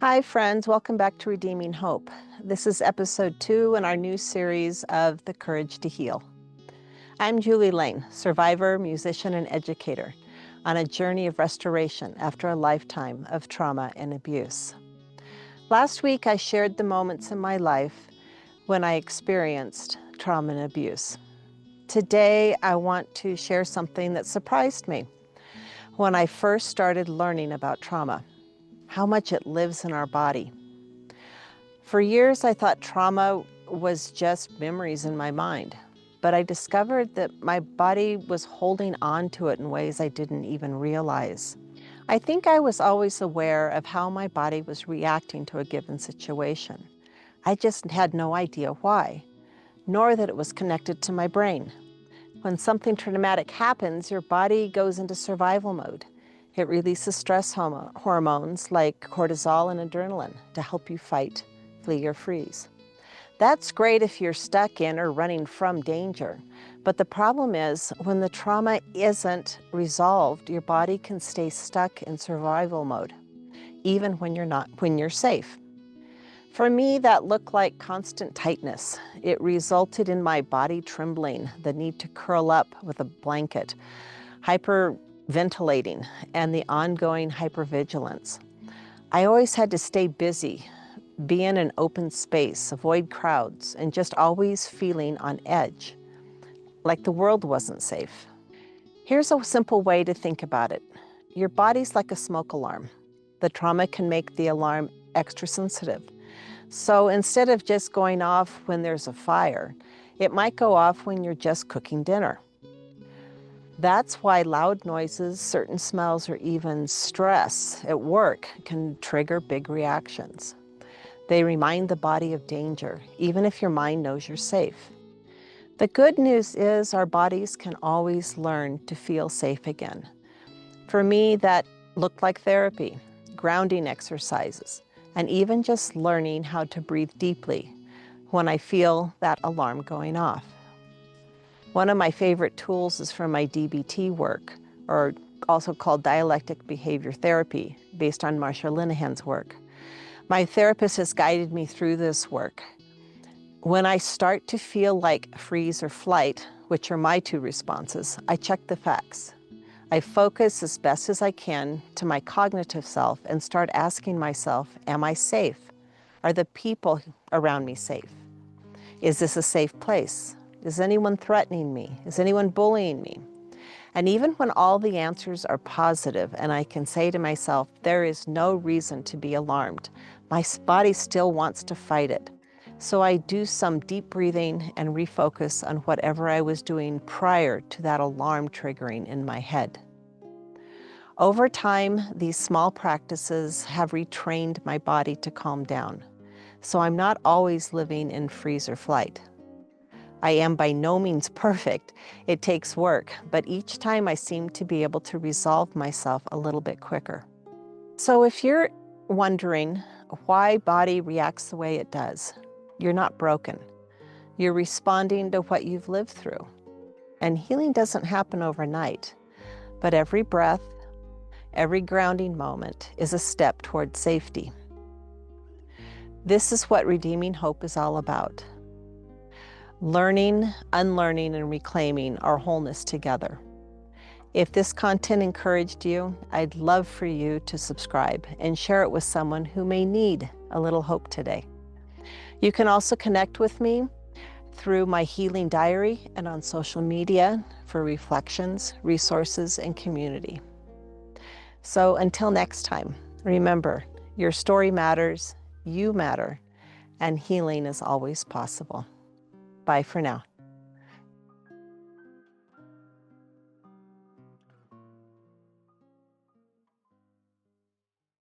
Hi, friends. Welcome back to Redeeming Hope. This is episode 2 in our new series of The Courage to Heal. I'm Julie Lane, survivor, musician, and educator on a journey of restoration after a lifetime of trauma and abuse. Last week, I shared the moments in my life when I experienced trauma and abuse. Today, I want to share something that surprised me when I first started learning about trauma. How much it lives in our body. For years, I thought trauma was just memories in my mind, but I discovered that my body was holding on to it in ways I didn't even realize. I think I was always aware of how my body was reacting to a given situation. I just had no idea why, nor that it was connected to my brain. When something traumatic happens, your body goes into survival mode. It releases stress hormones like cortisol and adrenaline to help you fight, flee, or freeze. That's great if you're stuck in or running from danger. But the problem is when the trauma isn't resolved, your body can stay stuck in survival mode, even when you're safe. For me, that looked like constant tightness. It resulted in my body trembling, the need to curl up with a blanket, hyperventilating, and the ongoing hypervigilance. I always had to stay busy, be in an open space, avoid crowds, and just always feeling on edge, like the world wasn't safe. Here's a simple way to think about it. Your body's like a smoke alarm. The trauma can make the alarm extra sensitive. So instead of just going off when there's a fire, it might go off when you're just cooking dinner. That's why loud noises, certain smells, or even stress at work can trigger big reactions. They remind the body of danger, even if your mind knows you're safe. The good news is our bodies can always learn to feel safe again. For me, that looked like therapy, grounding exercises, and even just learning how to breathe deeply when I feel that alarm going off. One of my favorite tools is from my DBT work, or also called dialectic behavior therapy, based on Marsha Linehan's work. My therapist has guided me through this work. When I start to feel like freeze or flight, which are my two responses, I check the facts. I focus as best as I can to my cognitive self and start asking myself, am I safe? Are the people around me safe? Is this a safe place? Is anyone threatening me? Is anyone bullying me? And even when all the answers are positive and I can say to myself, there is no reason to be alarmed, my body still wants to fight it. So I do some deep breathing and refocus on whatever I was doing prior to that alarm triggering in my head. Over time, these small practices have retrained my body to calm down. So I'm not always living in freeze or flight. I am by no means perfect. It takes work, but each time I seem to be able to resolve myself a little bit quicker. So if you're wondering why body reacts the way it does, you're not broken. You're responding to what you've lived through. And healing doesn't happen overnight, but every breath, every grounding moment is a step toward safety. This is what Redeeming Hope is all about. Learning, unlearning, and reclaiming our wholeness together. If this content encouraged you, I'd love for you to subscribe and share it with someone who may need a little hope today. You can also connect with me through my healing diary and on social media for reflections, resources, and community. So until next time, remember, your story matters, you matter, and healing is always possible. Bye for now.